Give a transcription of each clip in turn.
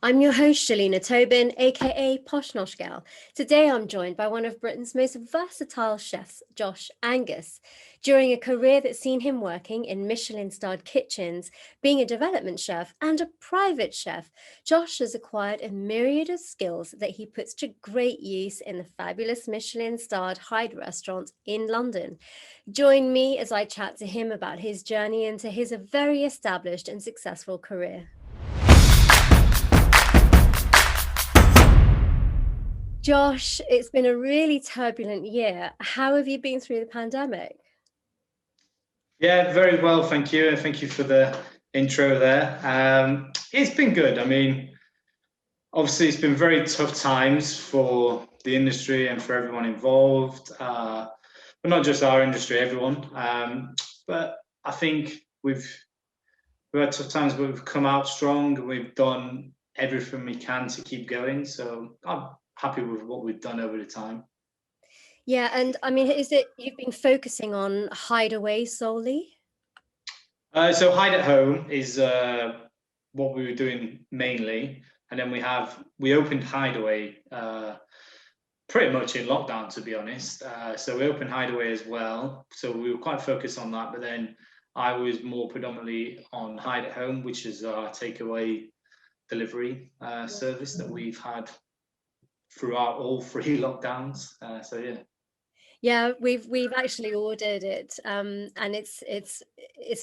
I'm your host, Shalina Tobin, aka Posh Nosh Gal. Today I'm joined by one of Britain's most versatile chefs, Josh Angus. During a career that's seen him working in Michelin-starred kitchens, being a development chef and a private chef, Josh has acquired a myriad of skills that he puts to great use in the fabulous Michelin-starred Hyde restaurant in London. Join me as I chat to him about his journey into his very established and successful career. Josh, it's been a really turbulent year. How have you been through the pandemic? Yeah, very well, thank you. And thank you for the intro there. It's been good. I mean, obviously, it's been very tough times for the industry and for everyone involved, but not just our industry, everyone. But I think we've had tough times, but we've come out strong. We've done everything we can to keep going. So I'm happy with what we've done over the time. Yeah, and I mean, is it you've been focusing on Hideaway solely? So Hide at Home is what we were doing mainly, and then we opened Hideaway pretty much in lockdown, to be honest. So we opened Hideaway as well. So we were quite focused on that, but then I was more predominantly on Hide at Home, which is our takeaway delivery service that we've had throughout all three lockdowns. So yeah. Yeah, we've actually ordered it, and it's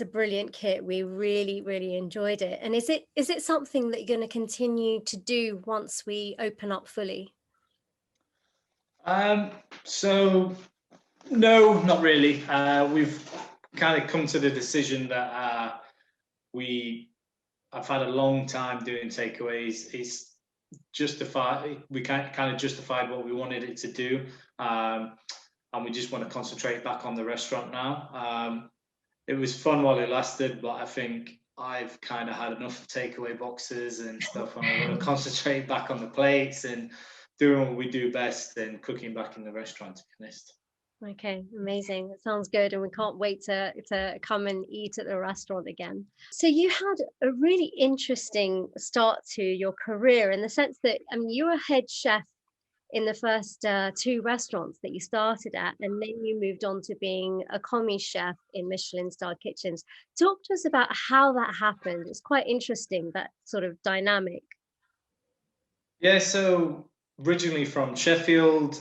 a brilliant kit. We really enjoyed it. And is it something that you're going to continue to do once we open up fully? So no, not really. We've kind of come to the decision that I've had a long time doing takeaways. It's justified. We kind of justified what we wanted it to do, and we just want to concentrate back on the restaurant now. It was fun while it lasted, but I think I've kind of had enough of takeaway boxes and stuff, and I want to concentrate back on the plates and doing what we do best and cooking back in the restaurant, to be honest. Okay, amazing. That sounds good, and we can't wait to come and eat at the restaurant again. So you had a really interesting start to your career in the sense that, I mean, you were head chef in the first two restaurants that you started at, and then you moved on to being a commis chef in Michelin-starred kitchens. Talk to us about how that happened. It's quite interesting, that sort of dynamic. Yeah, so originally from Sheffield,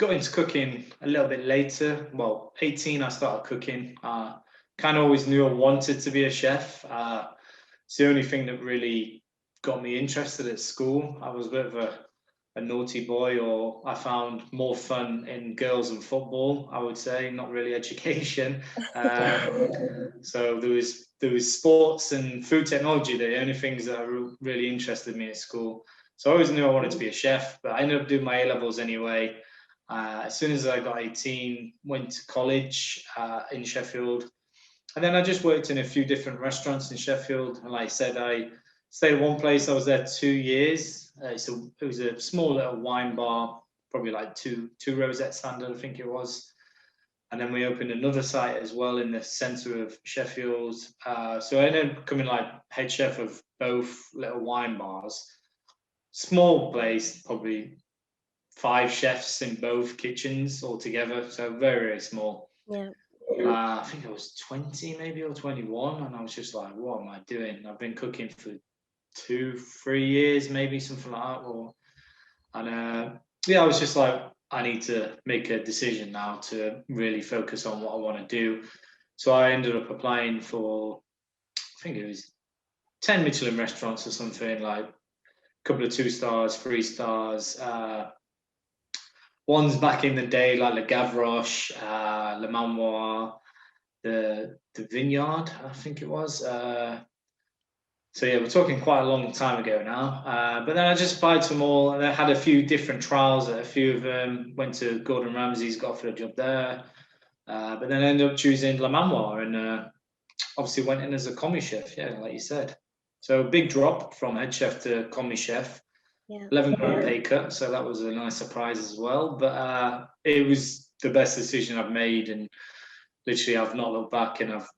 got into cooking a little bit later. Well, 18, I started cooking. Kind of always knew I wanted to be a chef. It's the only thing that really got me interested at school. I was a bit of a naughty boy, or I found more fun in girls and football, I would say, not really education. So there was sports and food technology, the only things that really interested me at school. So I always knew I wanted to be a chef, but I ended up doing my A-levels anyway. As soon as I got 18, went to college in Sheffield. And then I just worked in a few different restaurants in Sheffield. And like I said, I stayed at one place. I was there 2 years. So it was a small little wine bar, probably like two rosette standard, I think it was. And then we opened another site as well in the centre of Sheffield. So I ended up becoming like head chef of both little wine bars. Small place, probably 5 chefs in both kitchens altogether, so very, very small. Yeah. I think I was 20 maybe or 21, and I was just like, what am I doing? I've been cooking for 2-3 years, maybe something like that. I was just like, I need to make a decision now to really focus on what I want to do. So I ended up applying for, I think it was 10 Michelin restaurants or something, like a couple of 2 stars, 3 stars. Ones back in the day, like Le Gavroche, Le Manoir, the Vineyard, I think it was. So yeah, we're talking quite a long time ago now. But then I just applied to them all, and I had a few different trials at a few of them. Went to Gordon Ramsay's, got offered a job there. But then I ended up choosing Le Manoir, and obviously went in as a commis chef, yeah, like you said. So big drop from head chef to commis chef. Yeah. 11 grand pay cut, so that was a nice surprise as well. But it was the best decision I've made, and literally I've not looked back, and I've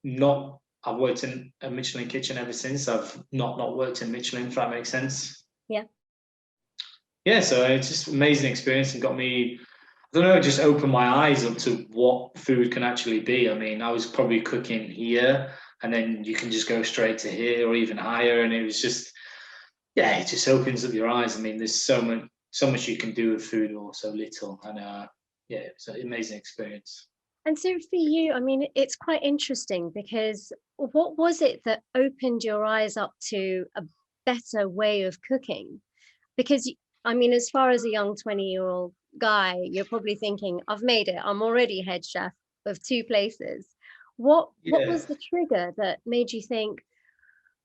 not I've worked in a Michelin kitchen ever since. I've not worked in Michelin, if that makes sense. Yeah. Yeah, so it's just amazing experience and got me, I don't know, just opened my eyes up to what food can actually be. I mean, I was probably cooking here, and then you can just go straight to here or even higher, and it was just, yeah, it just opens up your eyes. I mean, there's so much you can do with food or so little, and yeah, it's an amazing experience. And so for you, I mean, it's quite interesting because what was it that opened your eyes up to a better way of cooking? Because I mean, as far as a young 20-year-old guy, you're probably thinking, I've made it. I'm already head chef of two places. What Yeah. was the trigger that made you think,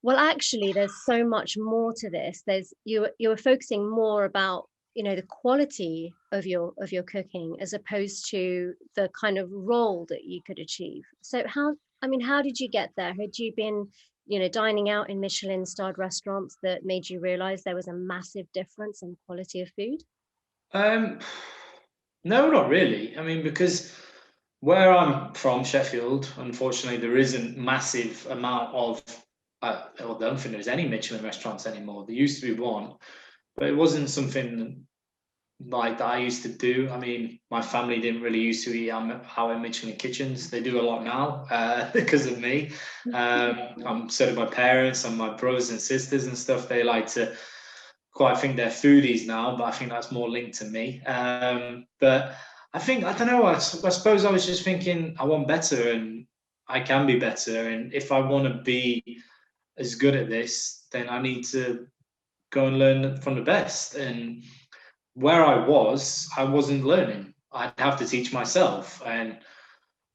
well, actually, there's so much more to this. There's you were focusing more about, the quality of your cooking as opposed to the kind of role that you could achieve. So how did you get there? Had you been, dining out in Michelin starred restaurants that made you realize there was a massive difference in quality of food? Um, no, not really. I mean, because where I'm from, Sheffield, unfortunately, there isn't massive amount of. I don't think there's any Michelin restaurants anymore. There used to be one, but it wasn't something like that I used to do. I mean, my family didn't really used to eat out in Michelin kitchens. They do a lot now because of me. So do my parents and my brothers and sisters and stuff. They like to quite think they're foodies now, but I think that's more linked to me. But I think, I don't know, I suppose I was just thinking I want better and I can be better. And if I want to be as good at this, then I need to go and learn from the best. And where I wasn't learning. I'd have to teach myself. And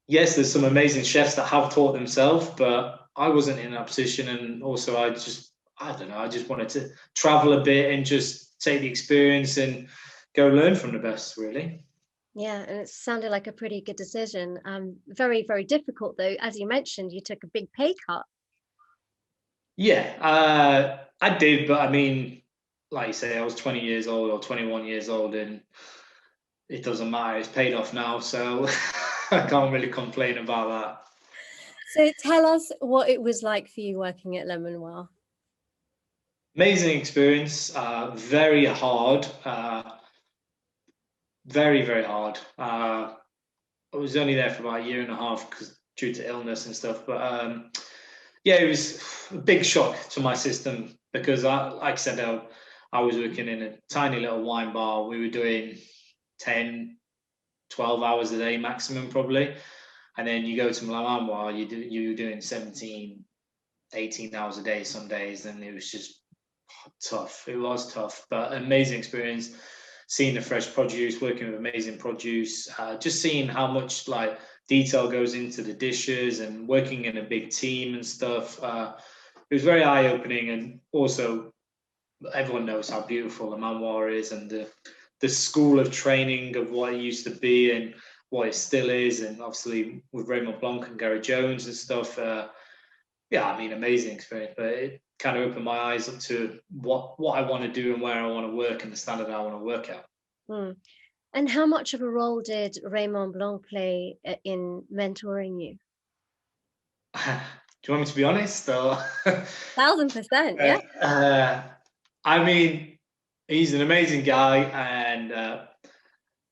yes, there's some amazing chefs that have taught themselves, but I wasn't in that position. And also, I don't know, I just wanted to travel a bit and just take the experience and go learn from the best, really. Yeah, and it sounded like a pretty good decision. Very, very difficult though. As you mentioned, you took a big pay cut. Yeah, I did, but I mean, like you say, I was 20 years old or 21 years old, and it doesn't matter. It's paid off now, so I can't really complain about that. So tell us what it was like for you working at Le Manoir. Amazing experience, very hard, very hard. I was only there for about a year and a half because due to illness and stuff. But yeah, it was a big shock to my system because, like I said, I was working in a tiny little wine bar. We were doing 10, 12 hours a day maximum probably. And then you go to Mlamamwa, you're doing 17, 18 hours a day some days, and it was just tough. It was tough, but amazing experience. Seeing the fresh produce, working with amazing produce, just seeing how much like detail goes into the dishes, and working in a big team and stuff. It was very eye opening, and also everyone knows how beautiful the Manoir is, and the school of training of what it used to be and what it still is, and obviously with Raymond Blanc and Gary Jones and stuff. Yeah, I mean, amazing experience, but it kind of opened my eyes up to what I want to do and where I want to work and the standard I want to work at. Mm. And how much of a role did Raymond Blanc play in mentoring you? Do you want me to be honest? Or 1000%, yeah. I mean, he's an amazing guy, and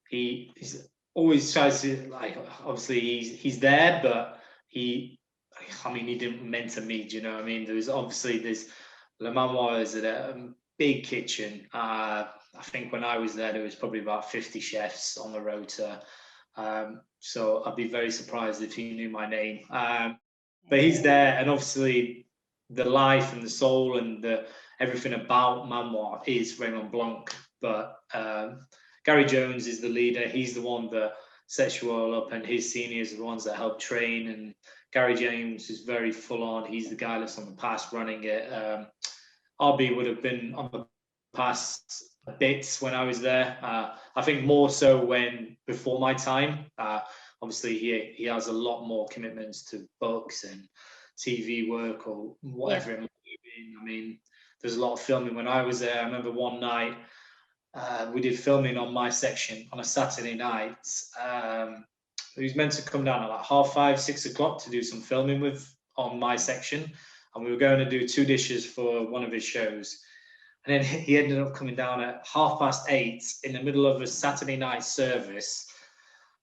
he's always tries to, like, obviously he's there, but I mean, he didn't mentor me. Do you know what I mean? There's Le Manoir is a big kitchen. I think when I was there was probably about 50 chefs on the rota. So I'd be very surprised if he knew my name. But he's there, and obviously the life and the soul and everything about Manoir is Raymond Blanc. But Gary Jones is the leader. He's the one that sets you all up, and his seniors are the ones that help train. And Gary James is very full on. He's the guy that's on the pass running it. RB would have been on the pass bits when I was there. I think more so before my time. Obviously, he has a lot more commitments to books and TV work or whatever it might be. I mean, there's a lot of filming when I was there. I remember one night we did filming on my section on a Saturday night. He was meant to come down at like 5:30, 6 o'clock to do some filming with on my section, and we were going to do 2 dishes for one of his shows. And then he ended up coming down at 8:30 in the middle of a Saturday night service.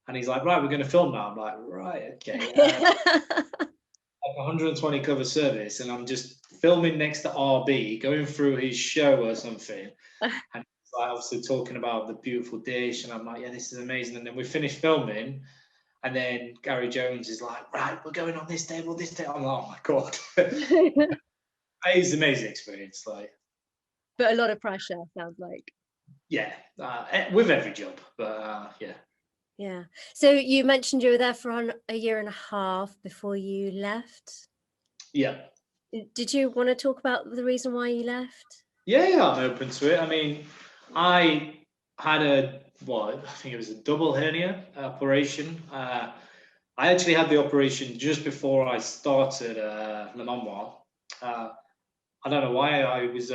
And he's like, right, we're going to film now. I'm like, right, okay. Like 120 cover service, and I'm just filming next to RB, going through his show or something. And he's like obviously talking about the beautiful dish. And I'm like, yeah, this is amazing. And then we finished filming. And then Gary Jones is like, right, we're going on this table, this table. I'm like, oh my God. It's an amazing experience. Like, but a lot of pressure, sounds like. yeah, with every job, but yeah. Yeah. So you mentioned you were there for a year and a half before you left. Yeah. Did you want to talk about the reason why you left? Yeah, I'm open to it. I mean, I had I think it was a double hernia operation. I actually had the operation just before I started Le Manoir. I don't know why. I was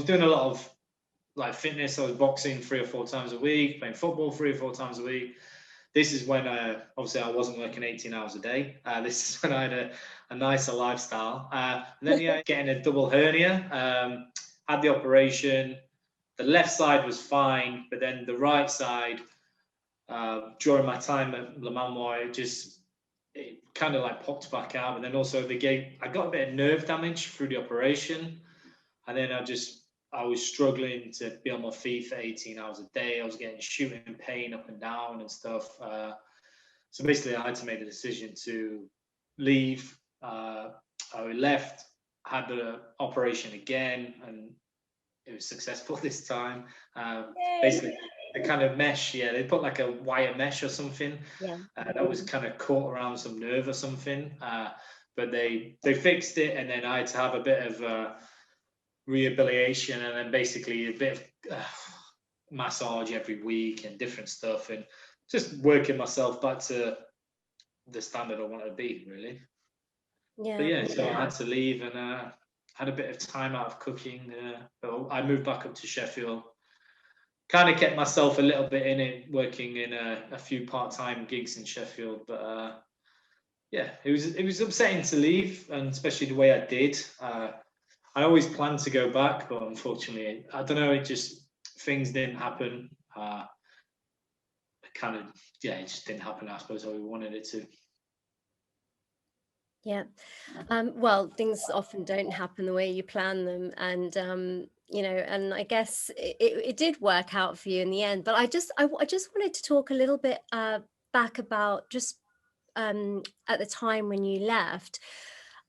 doing a lot of like fitness. I was boxing 3 or 4 times a week, playing football 3 or 4 times a week. This is when obviously I wasn't working 18 hours a day. This is when I had a nicer lifestyle. And then yeah, getting a double hernia. Had the operation. The left side was fine, but then the right side, during my time at Le Manoir, it kind of like popped back out. And then also I got a bit of nerve damage through the operation. And then I was struggling to be on my feet for 18 hours a day. I was getting shooting pain up and down and stuff. So basically I had to make the decision to leave. I left, had the operation again, and it was successful this time. Basically, the kind of mesh, they put like a wire mesh or something that was kind of caught around some nerve or something. But they fixed it, and then I had to have a bit of rehabilitation, and then basically a bit of massage every week and different stuff, and just working myself back to the standard I wanted to be, really. But yeah, so I had to leave, and had a bit of time out of cooking. But I moved back up to Sheffield. Kind of kept myself a little bit in it, working in a few part-time gigs in Sheffield. But yeah, it was upsetting to leave, and especially the way I did. I always planned to go back, but unfortunately, I don't know. Things didn't happen. It just didn't happen. I suppose how we wanted it to. Yeah. Well, things often don't happen the way you plan them, and and I guess it did work out for you in the end. But I just wanted to talk a little bit back about just at the time when you left.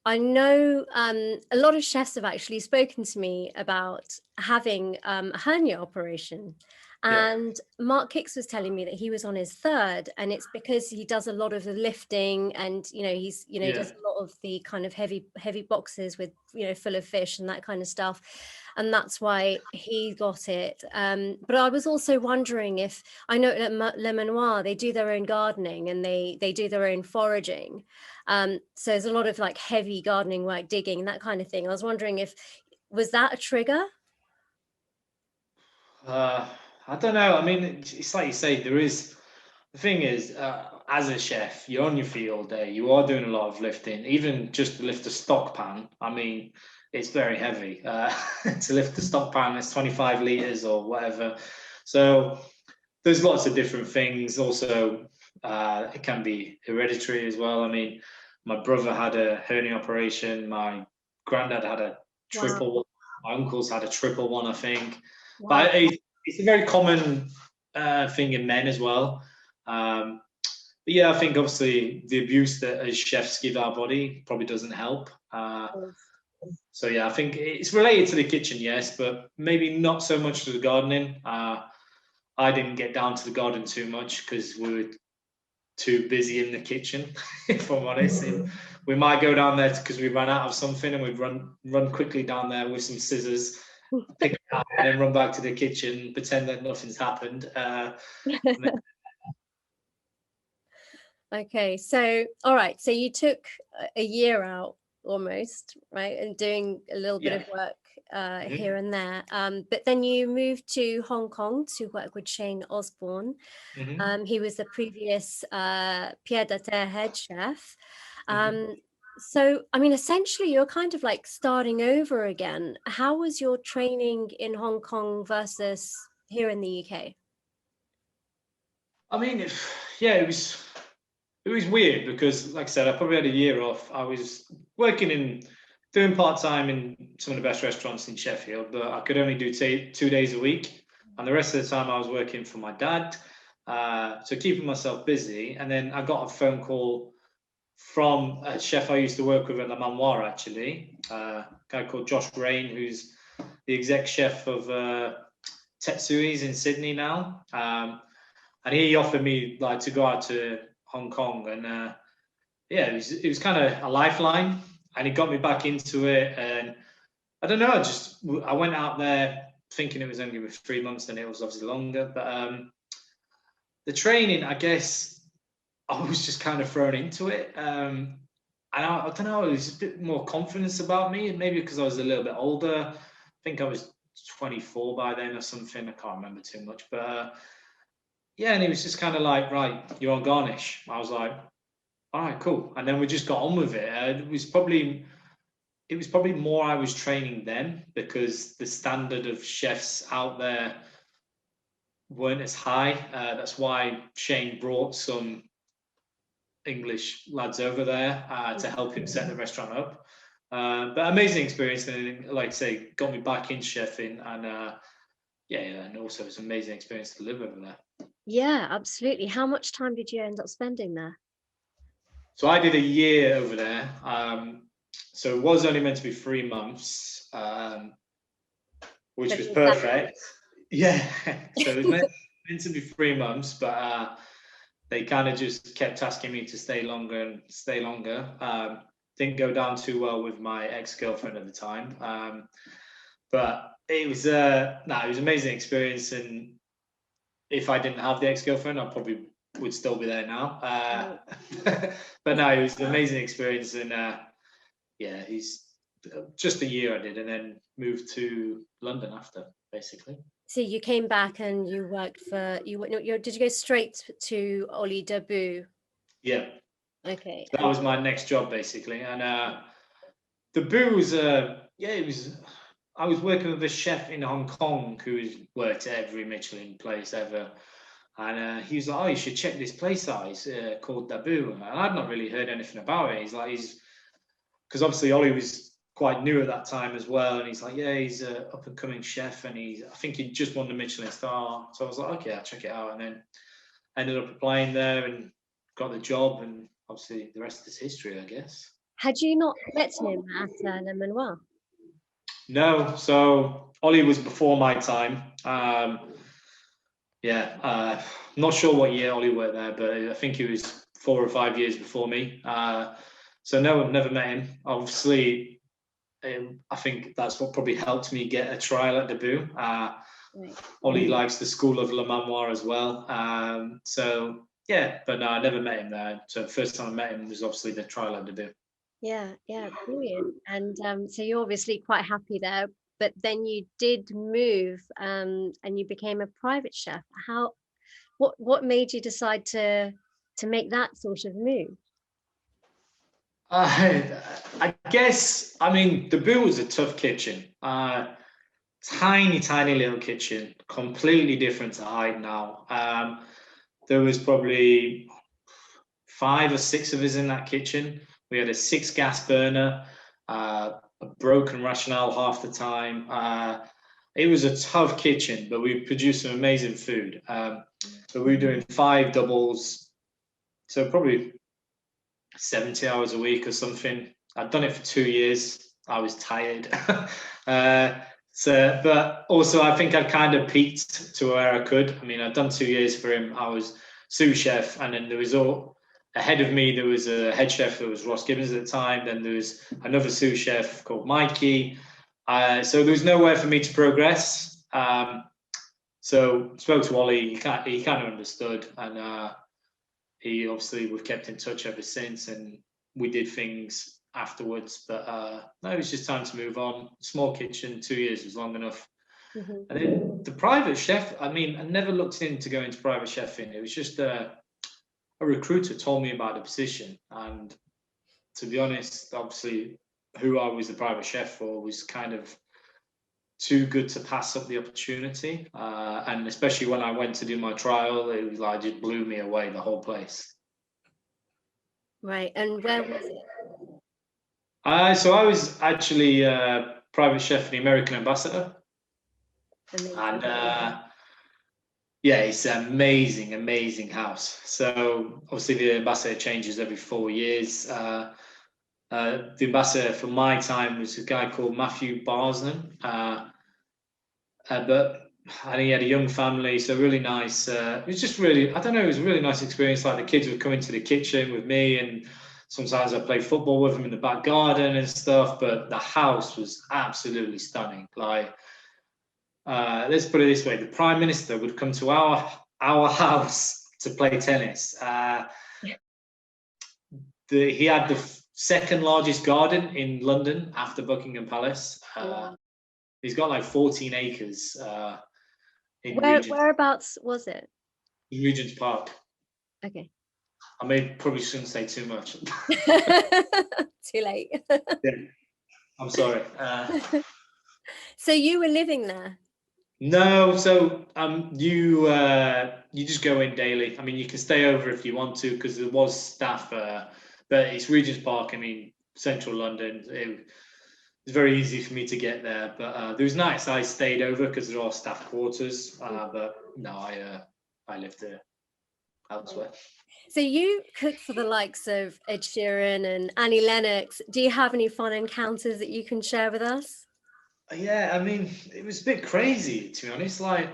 I know a lot of chefs have actually spoken to me about having a hernia operation. And Mark Hicks was telling me that he was on his 3rd, and it's because he does a lot of the lifting, and he does a lot of the kind of heavy boxes with full of fish and that kind of stuff, and that's why he got it. But I was also wondering if, I know at Le Manoir they do their own gardening, and they do their own foraging. So there's a lot of like heavy gardening work, digging, that kind of thing. I was wondering was that a trigger? I don't know. I mean, it's like you say, the thing is, as a chef, you're on your feet all day. You are doing a lot of lifting, even just to lift a stock pan. I mean, it's very heavy. To lift the stock pan, it's 25 liters or whatever. So there's lots of different things. Also, it can be hereditary as well. I mean, my brother had a hernia operation. My granddad had a triple one. My uncles had a triple one, I think. Wow. But it's a very common thing in men as well. But yeah, I think obviously the abuse that as chefs give our body probably doesn't help. So yeah, I think it's related to the kitchen, yes, but maybe not so much to the gardening. I didn't get down to the garden too much because we were too busy in the kitchen, if I'm honest. We might go down there because we ran out of something, and we'd run quickly down there with some scissors, pick it up, and then run back to the kitchen, pretend that nothing's happened. Okay, so all right, so you took a year out almost, right, and doing a little bit of work here and there, but then you moved to Hong Kong to work with Shane Osborne. He was the previous Pied à Terre head chef. So, I mean, essentially, you're kind of like starting over again. How was your training in Hong Kong versus here in the UK? I mean, yeah, it was weird because, like I said, I probably had a year off. I was working doing part time in some of the best restaurants in Sheffield, but I could only do 2 days a week, and the rest of the time I was working for my dad, so keeping myself busy. And then I got a phone call from a chef I used to work with at La Manoir, actually, a guy called Josh Rain, who's the exec chef of Tetsui's in Sydney now. And he offered me like to go out to Hong Kong, and yeah, it was kind of a lifeline, and it got me back into it. And I don't know, I went out there thinking it was only with 3 months, and it was obviously longer. But the training, I guess, I was just kind of thrown into it. And I don't know, it was a bit more confidence about me, maybe because I was a little bit older. I think I was 24 by then or something. I can't remember too much, but yeah, and he was just kind of like, right, you're on garnish. I was like, all right, cool. And then we just got on with it. It was probably more I was training then because the standard of chefs out there weren't as high. That's why Shane brought some English lads over there to help him set the restaurant up. But amazing experience, and like I say, got me back in chefing, and yeah, and also it's an amazing experience to live over there. Yeah, absolutely. How much time did you end up spending there? So I did a year over there. So it was only meant to be 3 months, which But was it was perfect. Yeah. So it was meant to be 3 months, but they kind of just kept asking me to stay longer and stay longer. Didn't go down too well with my ex-girlfriend at the time. But it was it was an amazing experience. And if I didn't have the ex-girlfriend, I probably would still be there now. But no, it was an amazing experience. And yeah, he's just a year I did, and then moved to London after, basically. So you came back and you worked for did you go straight to Oli Debut? Yeah, Okay. that was my next job, basically. And the booze, yeah, it was. I was working with a chef in Hong Kong who's worked at every Michelin place ever. And he was like, "Oh, you should check this place out. It's called Dabu." And I'd not really heard anything about it. He's because obviously Ollie was quite new at that time as well. And he's like, "Yeah, he's an up and coming chef, and I think he just won the Michelin star." So I was like, "Okay, I'll check it out." And then ended up applying there and got the job. And obviously the rest is history, I guess. Had you not met him at Le Manoir? No, so Ollie was before my time. Yeah, not sure what year Ollie worked there, but I think he was 4 or 5 years before me. So no, I've never met him. Obviously, I think that's what probably helped me get a trial at Debut. Right. Ollie likes the school of Le Manoir as well. So yeah, but no, I never met him there. So first time I met him was obviously the trial at Debut. Yeah, yeah, brilliant. And so you're obviously quite happy there, but then you did move and you became a private chef. What made you decide to make that sort of move? I guess, I mean, Debut was a tough kitchen. Tiny, tiny little kitchen, completely different to Hyde now. There was probably 5 or 6 of us in that kitchen. We had a 6 gas burner, a broken rationale half the time. It was a tough kitchen, but we produced some amazing food. So we were doing 5 doubles, so probably 70 hours a week or something. I'd done it for 2 years. I was tired. But also I think I kind of peaked to where I could. I mean, I'd done 2 years for him. I was sous chef, and then there was ahead of me. There was a head chef that was Ross Gibbons at the time. Then there was another sous chef called Mikey. So there was nowhere for me to progress. So spoke to Ollie. He kind of understood, and we've kept in touch ever since, and we did things afterwards. But no, it was just time to move on. Small kitchen, 2 years was long enough. Mm-hmm. And then the private chef, I mean, I never looked into going to private chefing. It was just a recruiter told me about the position, and to be honest, obviously, who I was the private chef for was kind of too good to pass up the opportunity. And especially when I went to do my trial, it was like, just blew me away, the whole place. Right. And where was it? So I was actually private chef for the American ambassador. Amazing. And yeah, it's an amazing, amazing house. So obviously the ambassador changes every 4 years. The ambassador for my time was a guy called Matthew Barsman. But and he had a young family, so really nice. It was just really, I don't know, it was a really nice experience. Like the kids would come into the kitchen with me, and sometimes I play football with them in the back garden and stuff. But the house was absolutely stunning. Like, let's put it this way: the Prime Minister would come to our house to play tennis. He had the second largest garden in London after Buckingham Palace. He's got like 14 acres. Whereabouts was it? Regent's Park. Okay. I probably shouldn't say too much. Too late. Yeah, I'm sorry. So you were living there? No, so you just go in daily. I mean, you can stay over if you want to because there was staff, but it's Regent's Park. I mean, central London. It's very easy for me to get there, but there was nights I stayed over because there are staff quarters. But no, I lived there elsewhere. So you cook for the likes of Ed Sheeran and Annie Lennox. Do you have any fun encounters that you can share with us? Yeah, I mean, it was a bit crazy to be honest. Like,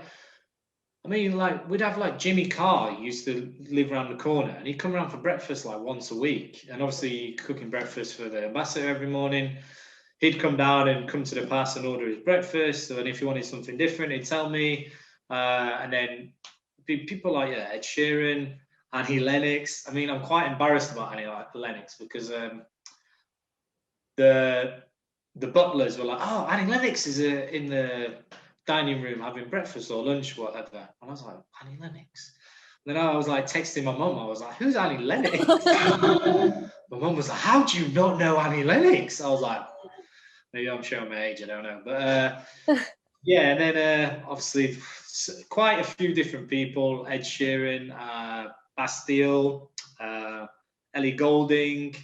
I mean, like we'd have like Jimmy Carr used to live around the corner, and he'd come around for breakfast like once a week, and obviously cooking breakfast for the ambassador every morning. He'd come down and come to the pass and order his breakfast. And if he wanted something different, he'd tell me. And then people like Ed Sheeran, Annie Lennox. I mean, I'm quite embarrassed about Annie Lennox because the butlers were like, "Oh, Annie Lennox is in the dining room having breakfast or lunch, whatever." And I was like, "Annie Lennox." And then I was like texting my mum. I was like, "Who's Annie Lennox?" My mum was like, "How do you not know Annie Lennox?" I was like, maybe I'm showing my age, I don't know. But yeah, and then obviously quite a few different people: Ed Sheeran, Bastille, Ellie Goulding.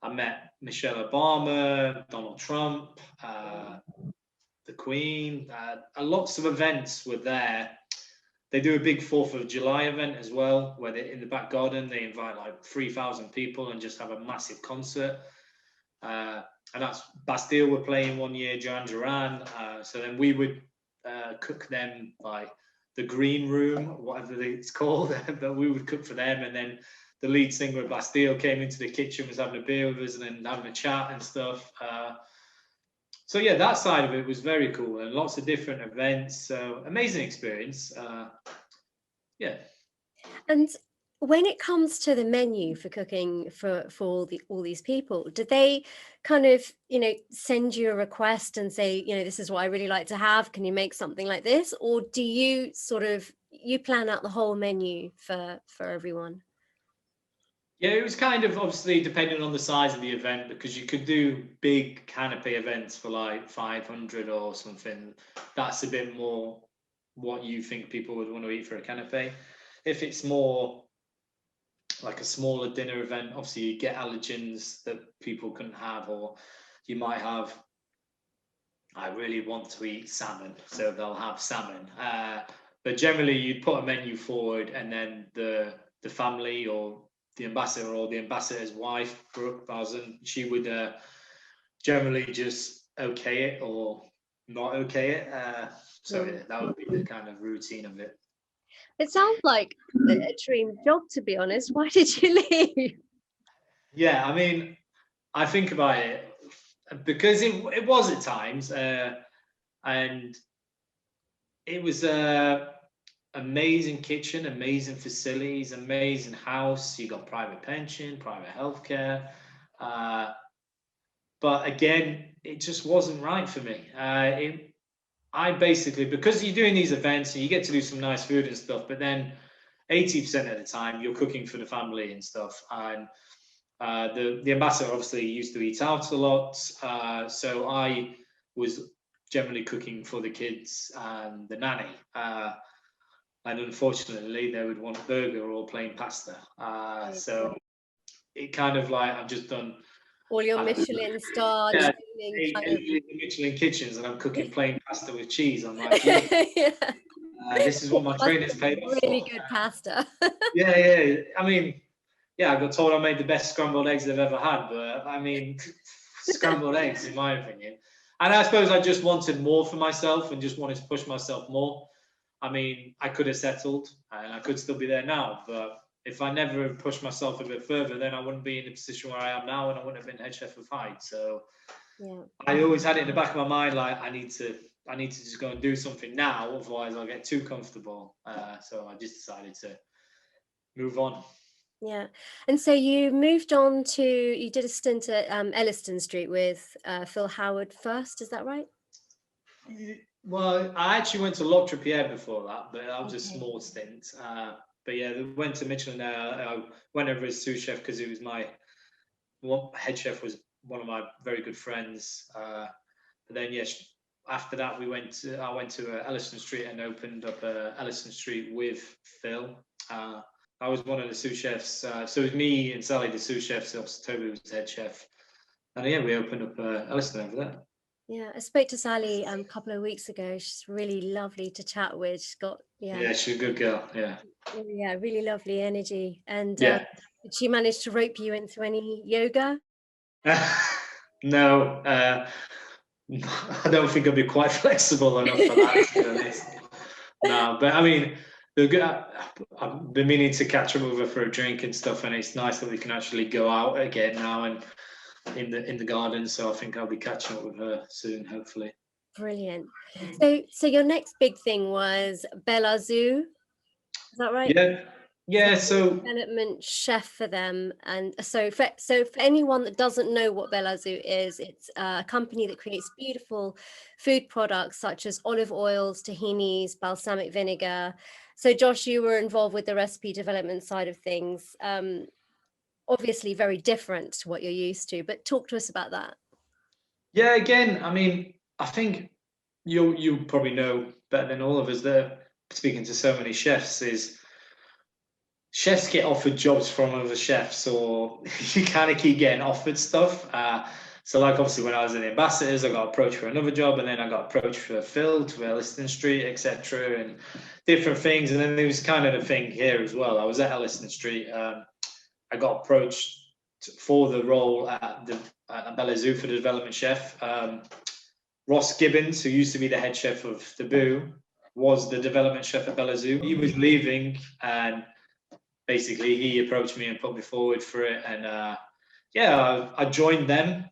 I met Michelle Obama, Donald Trump, the Queen. Lots of events were there. They do a big 4th of July event as well, where they in the back garden they invite like 3,000 people and just have a massive concert. And that's Bastille were playing one year, Duran Duran. So then we would cook them like the green room, whatever it's called, but we would cook for them. And then the lead singer of Bastille came into the kitchen, was having a beer with us and then having a chat and stuff. So yeah, that side of it was very cool and lots of different events. So amazing experience. Yeah. And when it comes to the menu for cooking for all these people, did they kind of, send you a request and say, this is what I really like to have, can you make something like this? Or do you you plan out the whole menu for everyone? Yeah, it was kind of obviously depending on the size of the event, because you could do big canopy events for like 500 or something. That's a bit more what you think people would want to eat for a canopy. If it's more like a smaller dinner event, obviously you get allergens that people couldn't have, or you might have, I really want to eat salmon, so they'll have salmon. But generally you'd put a menu forward, and then the family or the ambassador or the ambassador's wife, Brooke Barzan, she would generally just okay it or not okay it. So yeah, that would be the kind of routine of it. It sounds like a dream job, to be honest. Why did you leave? Yeah, I mean, I think about it because it was at times, and it was amazing kitchen, amazing facilities, amazing house. You got private pension, private healthcare, but again, it just wasn't right for me. I basically, because you're doing these events and you get to do some nice food and stuff, but then 80% of the time you're cooking for the family and stuff. And The ambassador obviously used to eat out a lot, so I was generally cooking for the kids and the nanny. And unfortunately, they would want a burger or plain pasta. So it kind of like I've just done all your Michelin star yeah, training kind of. Michelin kitchens, and I'm cooking plain pasta with cheese. I'm like, this is what my trainers paid off really for. good pasta. Yeah. I mean, yeah, I got told I made the best scrambled eggs they've ever had, but I mean, scrambled eggs, in my opinion. And I suppose I just wanted more for myself and just wanted to push myself more. I mean, I could have settled and I could still be there now, but if I never pushed myself a bit further, then I wouldn't be in the position where I am now, and I wouldn't have been head chef of Hyde. So I always had it in the back of my mind, like I need to just go and do something now, otherwise I'll get too comfortable. So I just decided to move on. Yeah. And so you moved on to, you did a stint at Elliston Street with Phil Howard first, is that right? Well, I actually went to Loc Trapier before that, but that was a small stint. But yeah, went to Michelin there. I went over as sous chef because it was my head chef was one of my very good friends. But then yes, after that I went to Elliston Street and opened up Elliston Street with Phil. I was one of the sous chefs. So it was me and Sally, the sous chefs. Toby was the head chef. And yeah, we opened up Elliston over there. Yeah, I spoke to Sally a couple of weeks ago. She's really lovely to chat with. She's got she's a good girl. Yeah, really lovely energy. And did she manage to rope you into any yoga? No, I don't think I'd be quite flexible enough for that, to be honest. No, but I mean, I've been meaning to catch up with her for a drink and stuff, and it's nice that we can actually go out again now and in the garden. So I think I'll be catching up with her soon, hopefully. Brilliant. So your next big thing was Bella Zoo, is that right? Yeah. So development chef for them, and so for anyone that doesn't know what Bella Zoo is, it's a company that creates beautiful food products such as olive oils, tahinis, balsamic vinegar. So Josh, you were involved with the recipe development side of things. Obviously very different to what you're used to, but talk to us about that. Yeah, again, I mean, I think you probably know better than all of us that speaking to so many chefs is chefs get offered jobs from other chefs, or you kind of keep getting offered stuff. So like obviously when I was in the Ambassadors, I got approached for another job, and then I got approached for Phil to Elliston Street, etc., and different things. And then there was kind of the thing here as well. I was at Elliston Street. I got approached for the role at Bella Zoo for the development chef. Ross Gibbons, who used to be the head chef of the Boo, was the development chef at Bella Zoo. He was leaving, and basically he approached me and put me forward for it. And I joined them.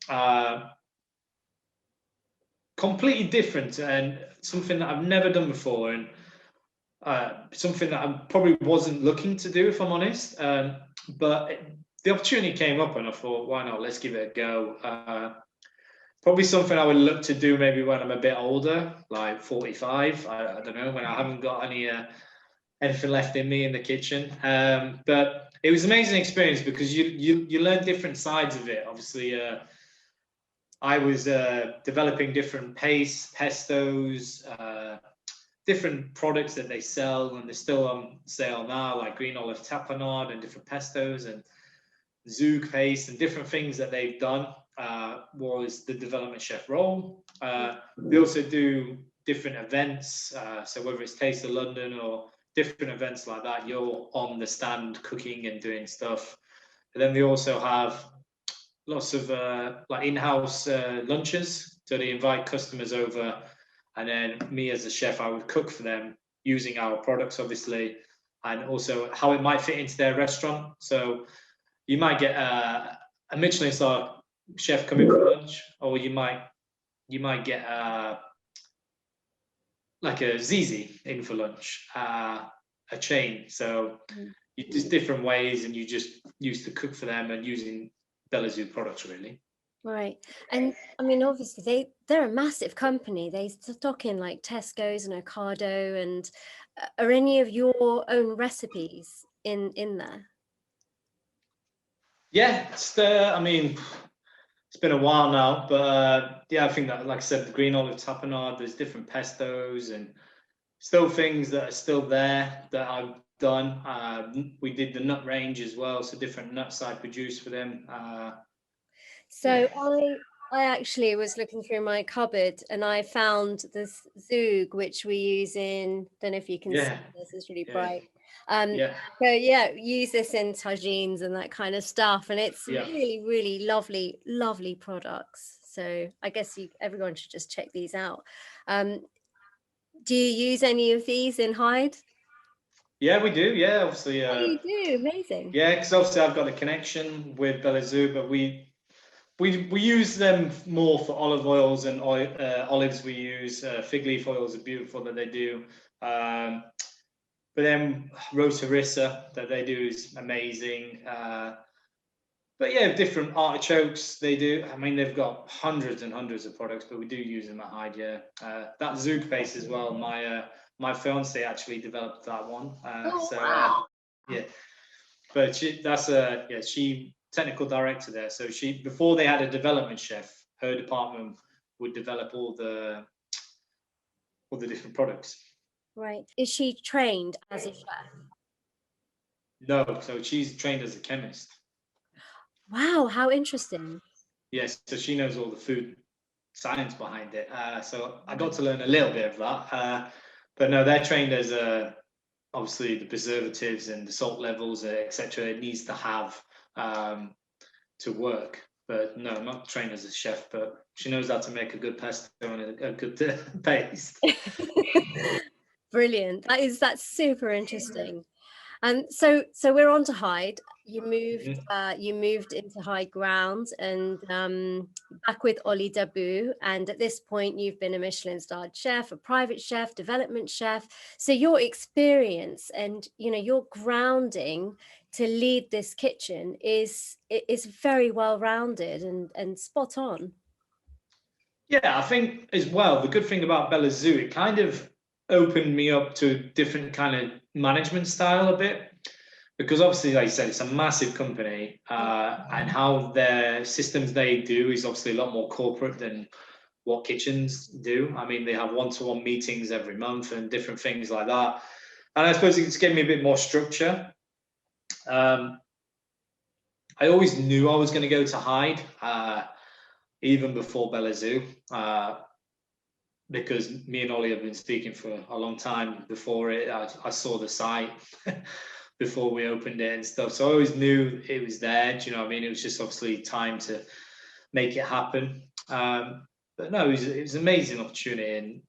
Completely different and something that I've never done before, and something that I probably wasn't looking to do, if I'm honest. But the opportunity came up, and I thought, why not? Let's give it a go. Probably something I would look to do maybe when I'm a bit older, like 45. I don't know, when I haven't got anything left in me in the kitchen. But it was an amazing experience because you learn different sides of it. Obviously, I was developing different pestos, different products that they sell, and they're still on sale now, like green olive tapenade and different pestos and zouk paste and different things that they've done. Was the development chef role. They also do different events, so whether it's Taste of London or different events like that, you're on the stand cooking and doing stuff. And then they also have lots of like in-house lunches, so they invite customers over, and then me as a chef, I would cook for them using our products, obviously, and also how it might fit into their restaurant. So you might get a Michelin star chef come in for lunch, or you might get like a Zizi in for lunch, a chain. So there's different ways, and you just used to cook for them and using Bella Zoo products, really. Right. And I mean, obviously they're a massive company. They stock in like Tesco's and Ocado. And are any of your own recipes in there? Yeah, I mean, it's been a while now, but yeah, I think that, like I said, the green olive tapenade, there's different pestos and still things that are still there that I've done. We did the nut range as well, so different nuts I produced for them. So Yeah, I actually was looking through my cupboard and I found this Zug, which we use in, don't know if you can see yeah, this, it's really yeah, bright. Um, yeah, so yeah, use this in tagines and that kind of stuff. And it's yeah. really, really lovely, lovely products. So I guess everyone should just check these out. Um, do you use any of these in hide? Yeah, we do. Yeah, obviously. Oh, you do, amazing. Yeah, because obviously I've got a connection with Belazou, but we use them more for olive oils and olives. We use fig leaf oils are beautiful that they do. But then Rotarissa that they do is amazing. But yeah, different artichokes they do. I mean, they've got hundreds and hundreds of products, but we do use them at Hyde. Yeah, that Zouk paste as well. My fiance actually developed that one. Oh, So wow. yeah, but she technical director there. So she, before they had a development chef, her department would develop all the different products. Right. Is she trained as a chef? No, so she's trained as a chemist. Wow, how interesting. Yes, so she knows all the food science behind it. So I got to learn a little bit of that. But no, they're trained as obviously the preservatives and the salt levels, etc. It needs to have to work. But no, not trained as a chef, but she knows how to make a good pesto and a good paste. Brilliant. That's super interesting. And so we're on to Hyde. You moved into Hyde Ground and back with Oli Dabu. And at this point, you've been a Michelin-starred chef, a private chef, development chef. So your experience and your grounding to lead this kitchen is very well rounded and spot on. Yeah, I think as well, the good thing about Bella Zoo, it kind of opened me up to a different kind of management style a bit. Because obviously, like you said, it's a massive company, and how their systems they do is obviously a lot more corporate than what kitchens do. I mean, they have one-to-one meetings every month and different things like that. And I suppose it's given me a bit more structure. Um, I always knew I was going to go to Hyde, even before Bella Zoo, because me and Ollie have been speaking for a long time before it. I saw the site before we opened it and stuff. So I always knew it was there. Do you know what I mean? It was just obviously time to make it happen. But no, it was an amazing opportunity, and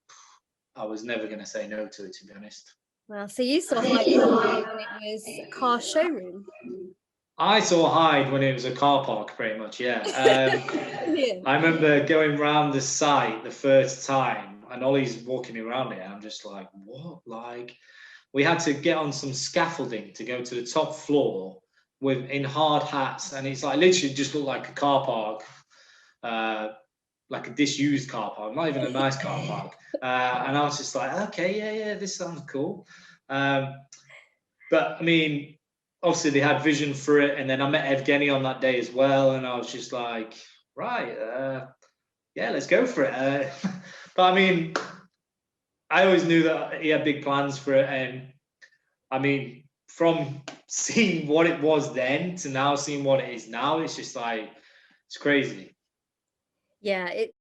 I was never going to say no to it, to be honest. Well, so you saw Hyde Ground when it was a car showroom. I saw Hyde when it was a car park, pretty much. Yeah. Yeah. I remember going around the site the first time, and Ollie's walking me around it. And I'm just like, what? Like, we had to get on some scaffolding to go to the top floor in hard hats, and it's like literally just looked like a car park, like a disused car park, not even a nice car park. And I was just like, okay, yeah, this sounds cool. But I mean, obviously they had vision for it, and then I met Evgeny on that day as well, and I was just like, right, yeah, let's go for it. But I mean, I always knew that he had big plans for it, and I mean, from seeing what it was then to now seeing what it is now, it's just like it's crazy. Yeah, it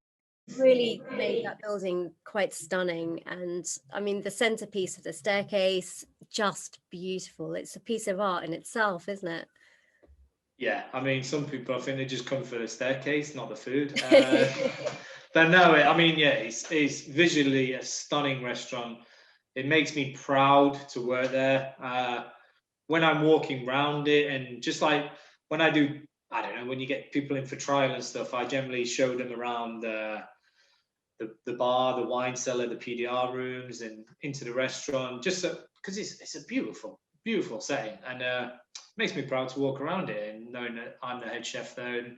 really made that building quite stunning. And I mean, the centerpiece of the staircase, just beautiful. It's a piece of art in itself, isn't it? Yeah, I mean, some people I think they just come for the staircase, not the food. But no, I mean, yeah, it's visually a stunning restaurant. It makes me proud to work there. When I'm walking around it, and just like when I do, I don't know, when you get people in for trial and stuff, I generally show them around the bar, the wine cellar, the PDR rooms, and into the restaurant, just so because it's a beautiful setting, and makes me proud to walk around it and knowing that I'm the head chef there. And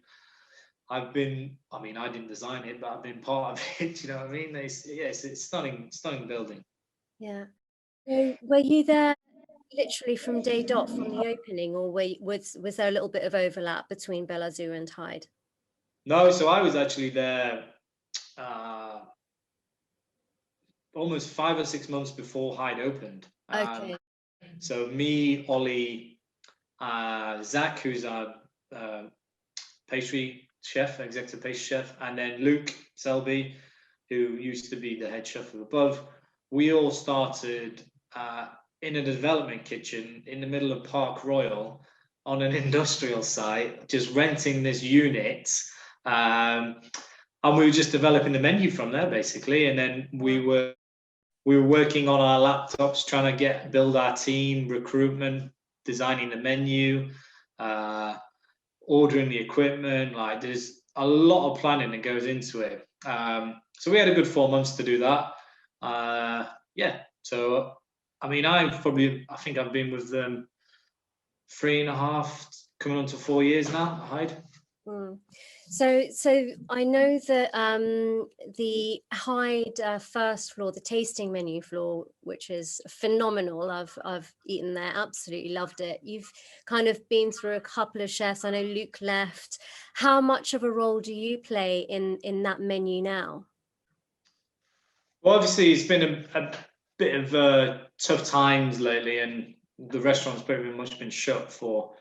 I mean, I didn't design it, but I've been part of it. You know what I mean? It's stunning building. Yeah. So were you there literally from day dot from the opening, or was there a little bit of overlap between Bella Zoo and Hyde? No, so I was actually there uh, almost 5 or 6 months before Hyde opened. Okay. So me, Ollie, Zach, who's our pastry chef, executive pastry chef, and then Luke Selby, who used to be the head chef of Above. We all started in a development kitchen in the middle of Park Royal on an industrial site, just renting this unit. And we were just developing the menu from there, basically. And then we were working on our laptops, trying to build our team, recruitment, designing the menu, ordering the equipment. Like, there's a lot of planning that goes into it. So we had a good 4 months to do that. Yeah. So I mean, I think I've been with them 3.5, coming on to 4 years now, Hyde. So I know that the Hyde first floor, the tasting menu floor, which is phenomenal. I've eaten there, absolutely loved it. You've kind of been through a couple of chefs. I know Luke left. How much of a role do you play in that menu now? Well, obviously, it's been a bit of tough times lately, and the restaurant's pretty much been shut for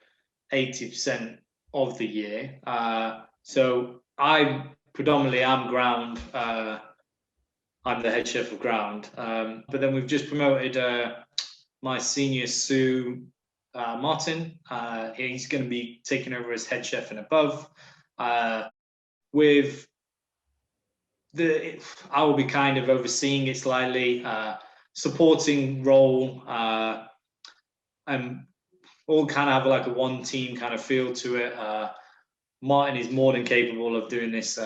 80% of the year. So I predominantly am ground. I'm the head chef of ground. But then we've just promoted my senior Sue Martin. He's going to be taking over as head chef and above. With I will be kind of overseeing it slightly, supporting role, and all kind of have like a one team kind of feel to it. Martin is more than capable of doing this.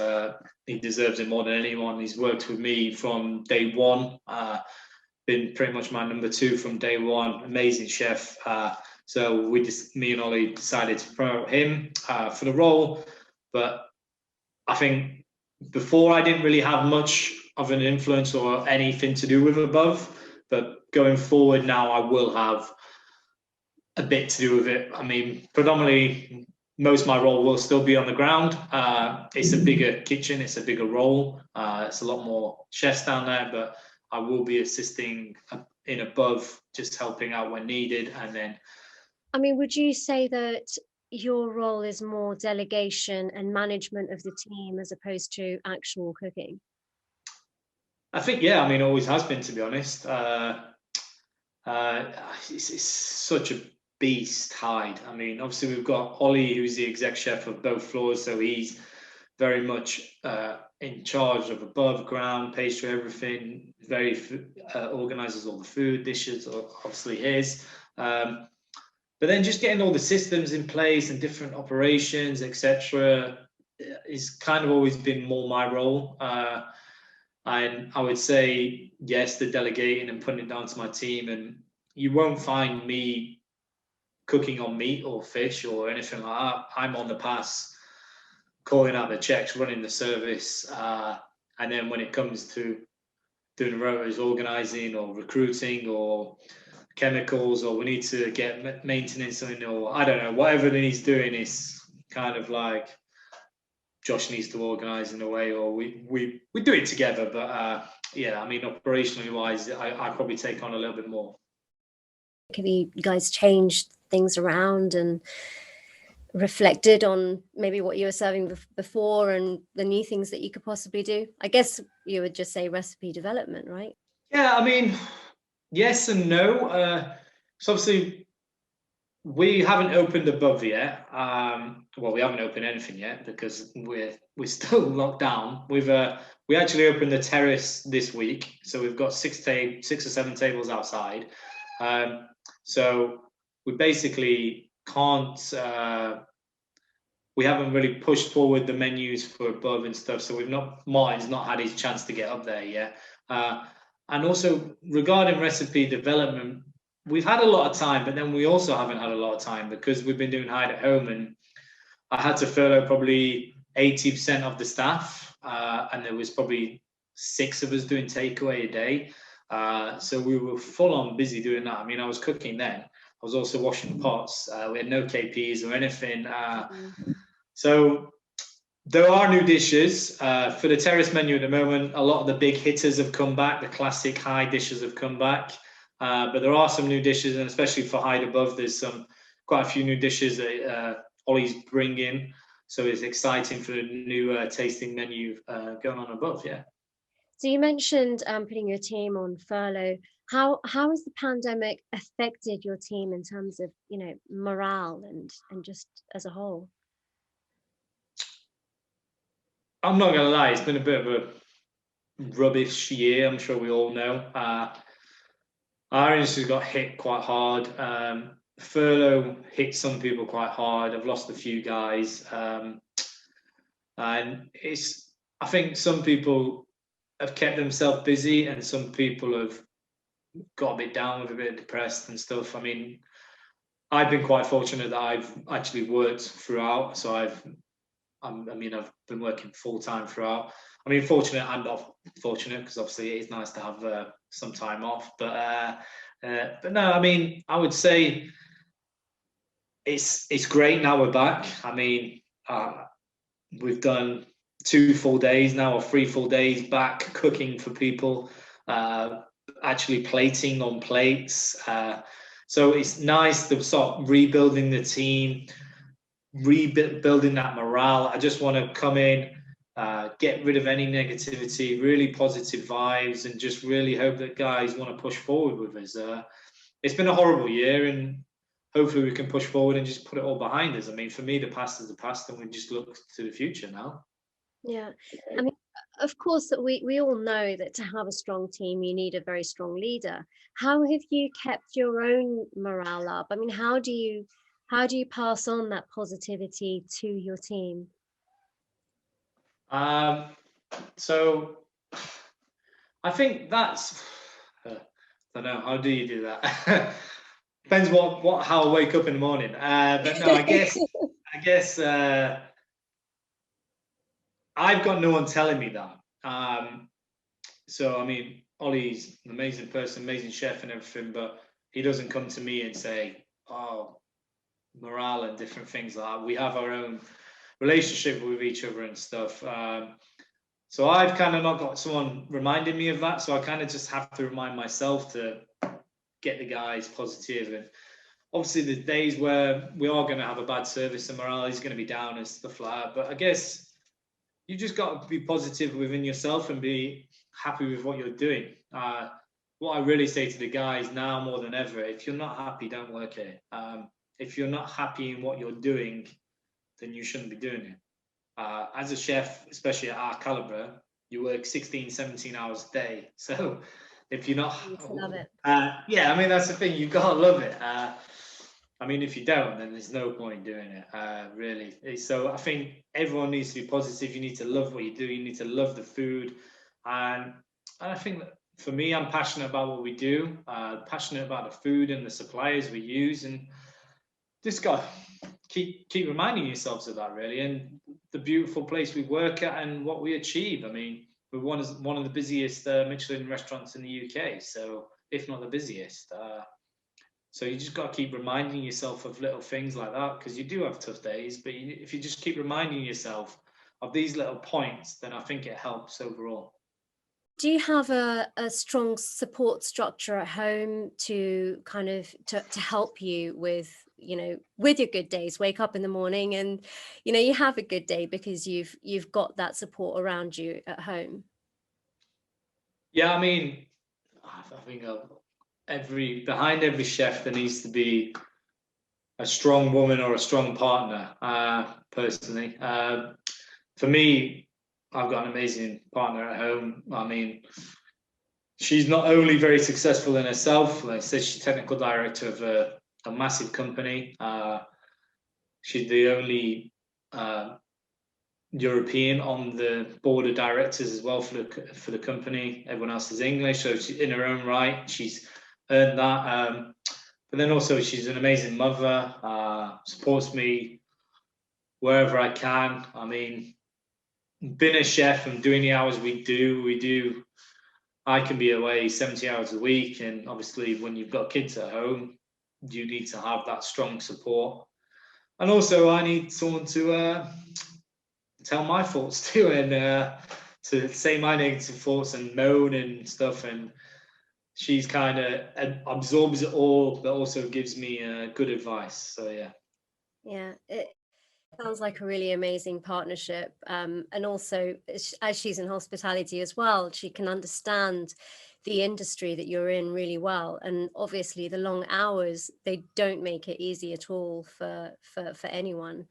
He deserves it more than anyone. He's worked with me from day one. Been pretty much my number two from day one. Amazing chef. So me and Ollie decided to promote him for the role. But I think before I didn't really have much of an influence or anything to do with Above. But going forward now, I will have a bit to do with it. I mean, predominantly, most of my role will still be on the ground. It's a bigger kitchen, it's a bigger role. It's a lot more chefs down there, but I will be assisting in Above, just helping out when needed. And then, I mean, would you say that your role is more delegation and management of the team as opposed to actual cooking? I think, yeah, I mean, it always has been, to be honest. It's such a beast, Hyde. I mean, obviously we've got Ollie, who's the exec chef of both floors, so he's very much in charge of above ground, pastry, everything. Very organizes all the food, dishes, obviously his. But then just getting all the systems in place and different operations, etc., is kind of always been more my role. And I would say, yes, the delegating and putting it down to my team. And you won't find me cooking on meat or fish or anything like that. I'm on the pass, calling out the checks, running the service. And then when it comes to doing the rotas, organising or recruiting or chemicals, or we need to get maintenance in, or I don't know, whatever he's doing is kind of like Josh needs to organise in a way, or we do it together. But yeah, I mean, operationally wise, I probably take on a little bit more. Have you guys changed things around and reflected on maybe what you were serving before and the new things that you could possibly do? I guess you would just say recipe development, right? Yeah, I mean, yes and no. So obviously, we haven't opened Above yet. Well, we haven't opened anything yet because we're still locked down. We actually opened the terrace this week, so we've got 6 or 7 tables outside. So we basically can't. We haven't really pushed forward the menus for Above and stuff. So Martin's not had his chance to get up there yet. And also regarding recipe development, we've had a lot of time, but then we also haven't had a lot of time because we've been doing Hyde at home, and I had to furlough probably 80% of the staff, and there was probably 6 of us doing takeaway a day. So we were full on busy doing that. I mean, I was cooking then, was also washing the pots. We had no KPs or anything. So there are new dishes for the terrace menu at the moment. A lot of the big hitters have come back. The classic high dishes have come back, but there are some new dishes, and especially for Hyde Above, there's quite a few new dishes that Ollie's bringing. So it's exciting for the new tasting menu going on above. Yeah. So you mentioned putting your team on furlough. How has the pandemic affected your team in terms of, morale and just as a whole? I'm not going to lie, it's been a bit of a rubbish year. I'm sure we all know. Our industry got hit quite hard. Furlough hit some people quite hard. I've lost a few guys, and I think some people have kept themselves busy, and some people have got a bit down, with a bit depressed and stuff. I mean, I've been quite fortunate that I've actually worked throughout. So I've been working full time throughout. I mean, fortunate and not fortunate, because obviously it is nice to have some time off. But no, I mean, I would say it's great now we're back. I mean, we've done 2 full days now, or 3 full days back cooking for people, actually plating on plates. So it's nice to start rebuilding the team, rebuilding that morale. I just want to come in, get rid of any negativity, really positive vibes, and just really hope that guys want to push forward with us. It's been a horrible year, and hopefully we can push forward and just put it all behind us. I mean, for me, the past is the past, and we just look to the future now. Yeah, I mean, of course, that we all know that to have a strong team, you need a very strong leader. How have you kept your own morale up? I mean, how do you pass on that positivity to your team? So I think that's I don't know, how do you do that? Depends how I wake up in the morning. But no, I guess I've got no one telling me that. So I mean, Ollie's an amazing person, amazing chef and everything, but he doesn't come to me and say, "Oh, morale," and different things like that. We have our own relationship with each other and stuff. So I've kind of not got someone reminding me of that. So I kind of just have to remind myself to get the guys positive. And obviously the days where we are going to have a bad service and morale is going to be down and stuff like that. But I guess you just got to be positive within yourself and be happy with what you're doing. What I really say to the guys now more than ever, if you're not happy, don't work here. If you're not happy in what you're doing, then you shouldn't be doing it. As a chef, especially at our caliber, you work 16, 17 hours a day. So if you're not, Love it. yeah, I mean, that's the thing, you've got to love it. I mean, if you don't, then there's no point doing it, really. So I think everyone needs to be positive. You need to love what you do. You need to love the food. And I think that for me, I'm passionate about what we do, passionate about the food and the suppliers we use. And just got to keep reminding yourselves of that, really. And the beautiful place we work at and what we achieve. I mean, we're one of the busiest Michelin restaurants in the UK, so if not the busiest. So you just got to keep reminding yourself of little things like that, because you do have tough days, but if you just keep reminding yourself of these little points, then I think it helps overall. Do you have a strong support structure at home to kind of to help you with, with your good days? Wake up in the morning and, you have a good day because you've got that support around you at home. Yeah, I mean, I think behind every chef there needs to be a strong woman or a strong partner. Personally, for me, I've got an amazing partner at home. I mean, she's not only very successful in herself, like I said, she's technical director of a massive company. She's the only European on the board of directors as well for the company. Everyone else is English, so she's in her own right. She's earned that. But then also she's an amazing mother. Supports me wherever I can. I mean, being a chef and doing the hours we do. I can be away 70 hours a week, and obviously when you've got kids at home, you need to have that strong support. And also, I need someone to tell my thoughts too, and to say my negative thoughts and moan and stuff. And she's kind of absorbs it all, but also gives me good advice. So yeah. Yeah, it sounds like a really amazing partnership. And also, as she's in hospitality as well, she can understand the industry that you're in really well. And obviously, the long hours, they don't make it easy at all for anyone.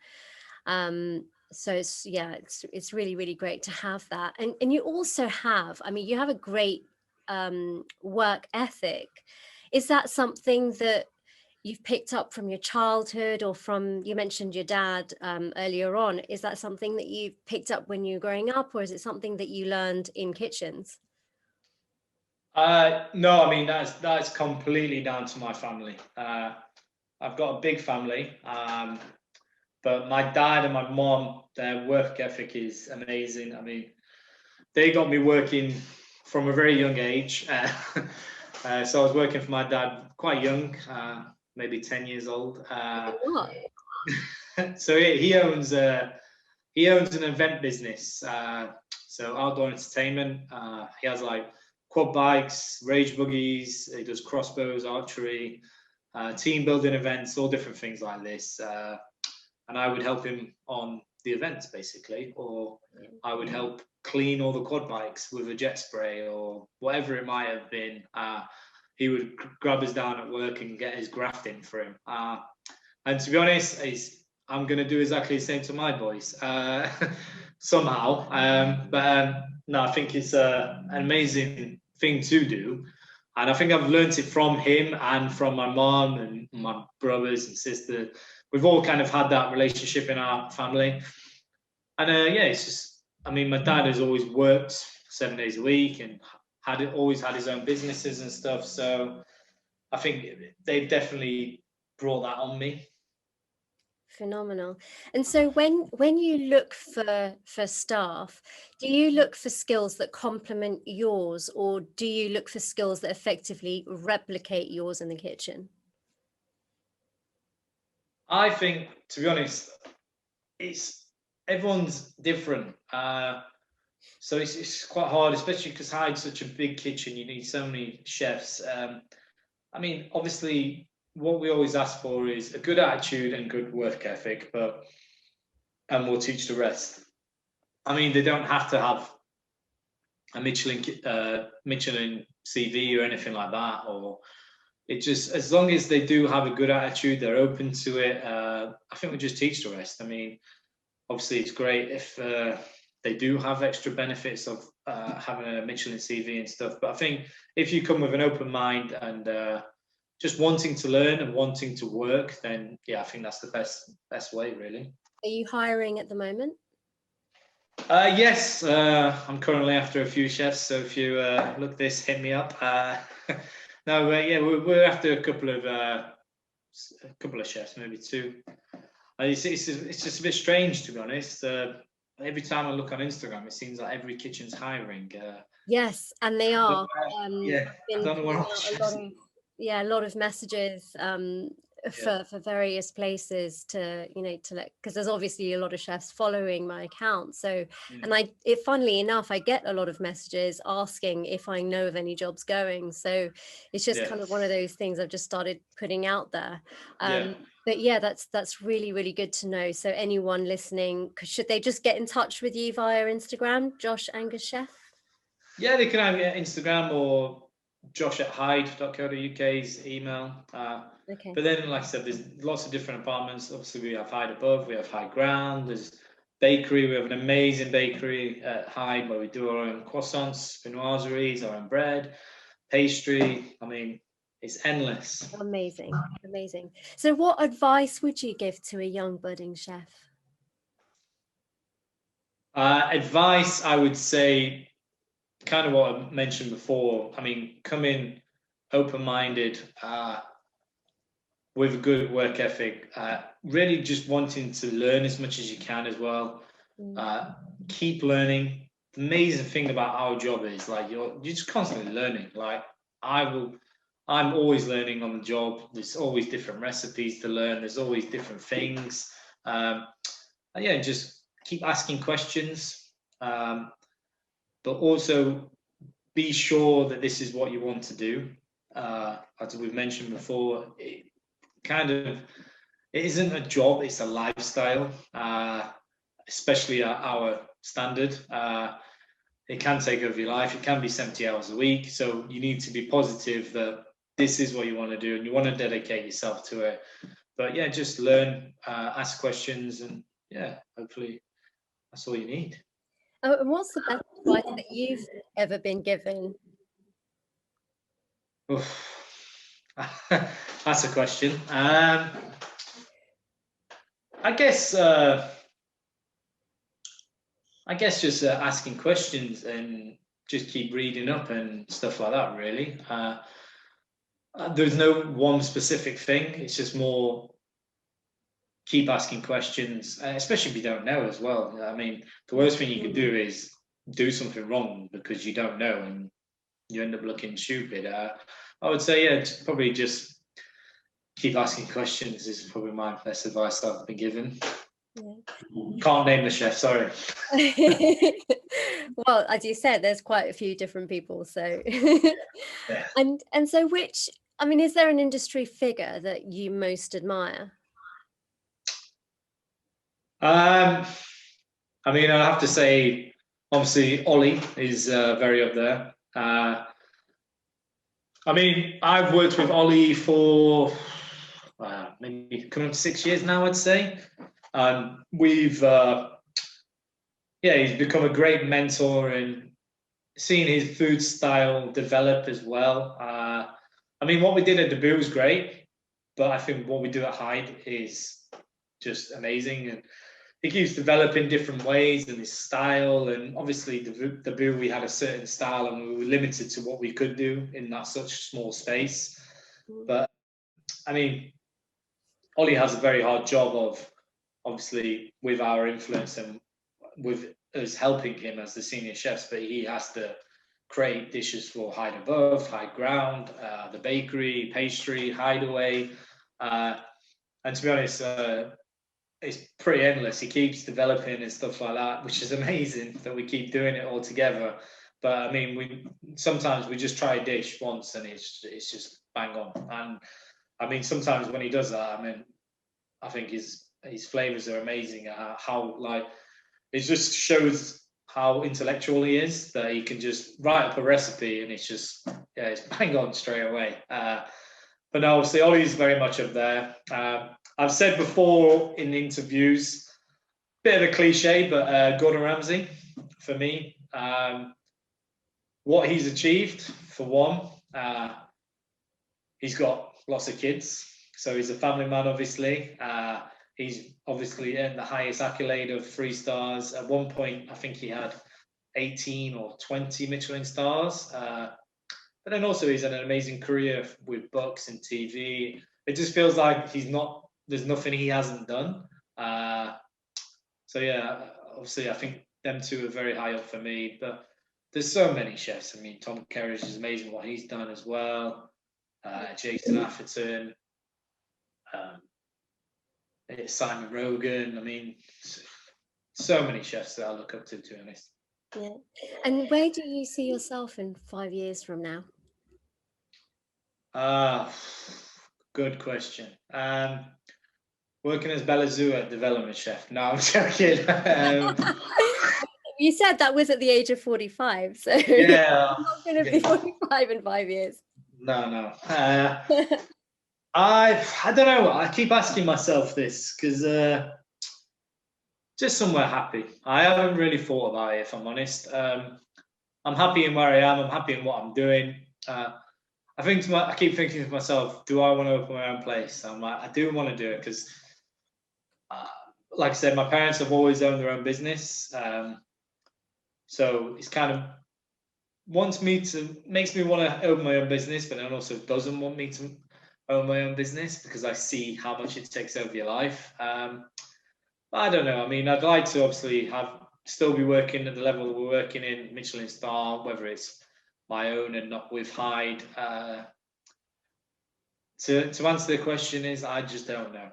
So it's really, really great to have that. And you also have, I mean, you have a great work ethic. Is that something that you've picked up from your childhood, or from, you mentioned your dad earlier on, is that something that you picked up when you were growing up, or is it something that you learned in kitchens? No, I mean that's completely down to my family. I've got a big family, but my dad and my mom, their work ethic is amazing. I mean, they got me working from a very young age. So I was working for my dad quite young, maybe 10 years old. So he owns an event business, so outdoor entertainment. He has like quad bikes, rage buggies. He does crossbows, archery, team building events, all different things like this. And I would help him on the events basically, or I would help clean all the quad bikes with a jet spray or whatever it might have been. He would grab us down at work and get his graft in for him. And to be honest, I'm going to do exactly the same to my boys somehow. No, I think it's an amazing thing to do. And I think I've learned it from him and from my mom and my brothers and sisters. We've all kind of had that relationship in our family. And yeah, it's just, I mean, my dad has always worked 7 days a week and always had his own businesses and stuff. So I think they've definitely brought that on me. Phenomenal. And so when you look for staff, do you look for skills that complement yours, or do you look for skills that effectively replicate yours in the kitchen? I think, to be honest, everyone's different. So it's quite hard, especially because Hyde's such a big kitchen. You need so many chefs. I mean, obviously, what we always ask for is a good attitude and good work ethic, and we'll teach the rest. I mean, they don't have to have a Michelin CV or anything like that, or it just, as long as they do have a good attitude, they're open to it. I think we just teach the rest. I mean, obviously, it's great if they do have extra benefits of having a Michelin CV and stuff. But I think if you come with an open mind and just wanting to learn and wanting to work, then yeah, I think that's the best way, really. Are you hiring at the moment? Yes, I'm currently after a few chefs. So if you look this, hit me up. No, yeah, we're after a couple of chefs, maybe two. It's just a bit strange, to be honest. Every time I look on Instagram, it seems like every kitchen's hiring. Yes, and they are. Yeah, I don't know where a lot of messages for various places to let, because there's obviously a lot of chefs following my account. So and funnily enough, I get a lot of messages asking if I know of any jobs going. So it's just kind of one of those things I've just started putting out there. But yeah, that's really, really good to know. So anyone listening, should they just get in touch with you via Instagram, Josh Angus Chef? Yeah, they can have Instagram or josh@hyde.co.uk's email. Okay. But then, like I said, there's lots of different apartments. Obviously, we have Hyde above, we have Hyde ground, there's bakery. We have an amazing bakery at Hyde where we do our own croissants, viennoiseries, our own bread, pastry. I mean, it's endless. Amazing. So what advice would you give to a young budding chef? Advice, I would say, kind of what I mentioned before. I mean, come in open-minded, with a good work ethic, really just wanting to learn as much as you can as well. Keep learning. The amazing thing about our job is like you're just constantly learning. Like I I'm always learning on the job. There's always different recipes to learn. There's always different things. And yeah, just keep asking questions, but also be sure that this is what you want to do. As we've mentioned before, it isn't a job; it's a lifestyle. Especially at our standard, it can take over your life. It can be 70 hours a week, so you need to be positive that this is what you want to do and you want to dedicate yourself to it. But yeah, just learn, ask questions, and yeah, hopefully that's all you need. Oh, and what's the best advice that you've ever been given? That's a question. I guess just asking questions and just keep reading up and stuff like that. Really, there's no one specific thing. It's just more keep asking questions, especially if you don't know as well. I mean, the worst thing you could do is do something wrong because you don't know and you end up looking stupid. I would say, yeah, probably just keep asking questions is probably my best advice I've been given. Yeah. Can't name the chef, sorry. Well, as you said, there's quite a few different people. So, yeah. And so, is there an industry figure that you most admire? I have to say, obviously, Ollie is very up there. I've worked with Ollie for maybe coming up to 6 years now, I'd say. We've, he's become a great mentor and seeing his food style develop as well. What we did at Debut was great, but I think what we do at Hyde is just amazing. And he keeps developing different ways and his style. And obviously, Debut, we had a certain style and we were limited to what we could do in that such small space. But Ollie has a very hard job of, obviously, with our influence and with us helping him as the senior chefs, but he has to create dishes for Hyde Above, Hyde Ground, the bakery, pastry, Hideaway. And to be honest, it's pretty endless. He keeps developing and stuff like that, which is amazing that we keep doing it all together. But we sometimes just try a dish once and it's just bang on. And sometimes when he does that, I think his flavors are amazing. It just shows how intellectual he is, that he can just write up a recipe and it's bang on straight away. But no, obviously Ollie's very much up there. I've said before in interviews, bit of a cliche, but Gordon Ramsay for me. What he's achieved, for one, he's got lots of kids, so he's a family man, obviously. He's obviously earned the highest accolade of 3 stars. At one point, I think he had 18 or 20 Michelin stars. But then also he's had an amazing career with books and TV. It just feels like there's nothing he hasn't done. So yeah, obviously I think them two are very high up for me. But there's so many chefs. Tom Kerridge is amazing what he's done as well. Jason Atherton. Simon Rogan. So many chefs that I look up to be honest. Yeah. And where do you see yourself in 5 years from now? Good question. Working as Belazua, development chef. No, I'm joking. You said that was at the age of 45, so yeah, I'm not going to be 45 in 5 years. No. I don't know. I keep asking myself this because just somewhere happy. I haven't really thought about it, if I'm honest. I'm happy in where I am. I'm happy in what I'm doing. I keep thinking to myself, do I want to open my own place? I'm like, I do want to do it because, like I said, my parents have always owned their own business. So it's kind of makes me want to open my own business, but then also doesn't want me to own my own business because I see how much it takes over your life. I don't know. I'd like to obviously still be working at the level that we're working in, Michelin star, whether it's my own and not with Hyde. To answer the question is, I just don't know.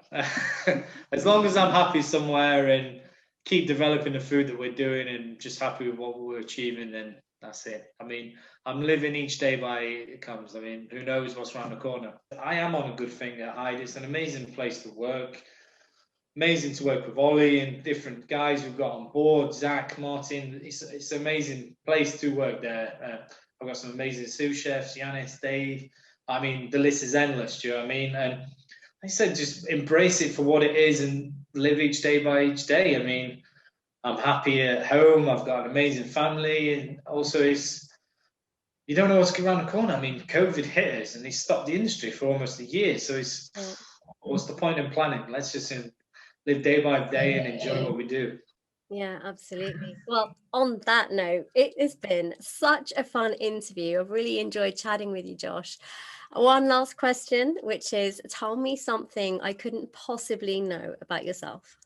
As long as I'm happy somewhere and keep developing the food that we're doing and just happy with what we're achieving, then that's it. I mean, I'm living each day by it comes. I mean, who knows what's around the corner? I am on a good thing at Hyde. It's an amazing place to work. Amazing to work with Ollie and different guys we've got on board. Zach, Martin. It's an amazing place to work there. I've got some amazing sous chefs, Yanis, Dave. I mean, the list is endless. Do you know what I mean? And I said, just embrace it for what it is and live each day by each day. I mean, I'm happy at home. I've got an amazing family, and also you don't know what's around the corner. I mean, COVID hit us and they stopped the industry for almost a year. So what's the point in planning? Let's just live day by day and enjoy what we do. Yeah, absolutely. Well, on that note, it has been such a fun interview. I've really enjoyed chatting with you, Josh. One last question, which is, tell me something I couldn't possibly know about yourself.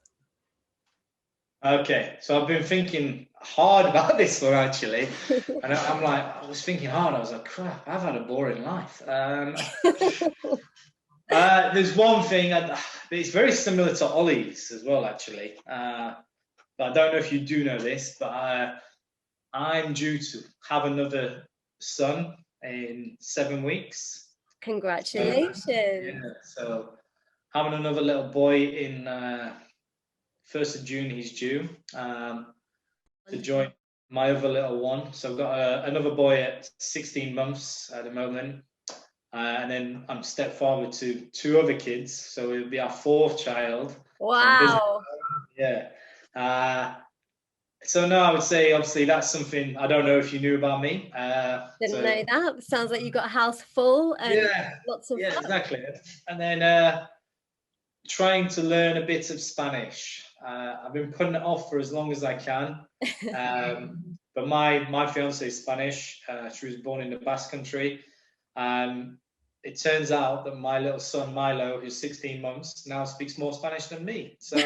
Okay, so I've been thinking hard about this one actually, and I was thinking hard. I was like, crap, I've had a boring life. There's one thing, it's very similar to Ollie's as well, actually. But I don't know if you do know this, but I'm due to have another son in 7 weeks. Congratulations. So having another little boy in 1st of June, he's due to join my other little one. So I've got another boy at 16 months at the moment. And then I'm stepfather to 2 other kids. So it'll be our 4th child. Wow. Yeah. So no, I would say obviously that's something I don't know if you knew about me. Didn't know that. Sounds like you got a house full and lots of fun. Exactly. And then trying to learn a bit of Spanish. I've been putting it off for as long as I can. But my fiance is Spanish. She was born in the Basque Country. It turns out that my little son Milo, who's 16 months, now speaks more Spanish than me. So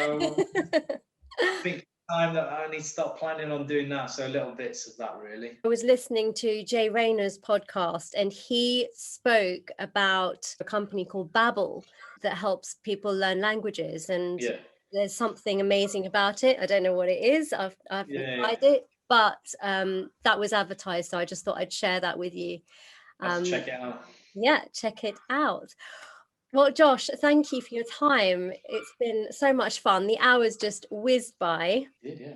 I think it's time that I need to start planning on doing that. So little bits of that, really. I was listening to Jay Rayner's podcast, and he spoke about a company called Babbel that helps people learn languages. And there's something amazing about it. I don't know what it is. I haven't tried it, but that was advertised. So I just thought I'd share that with you. Check it out. Yeah, check it out. Well, Josh, thank you for your time. It's been so much fun. The hours just whizzed by. Yeah.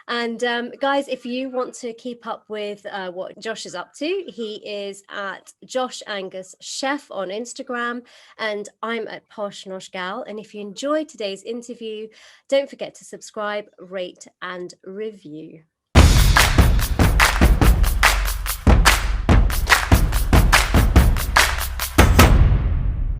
And guys, if you want to keep up with what Josh is up to, he is at Josh Angus Chef on Instagram, and I'm at Posh Nosh Gal. And if you enjoyed today's interview, don't forget to subscribe, rate, and review.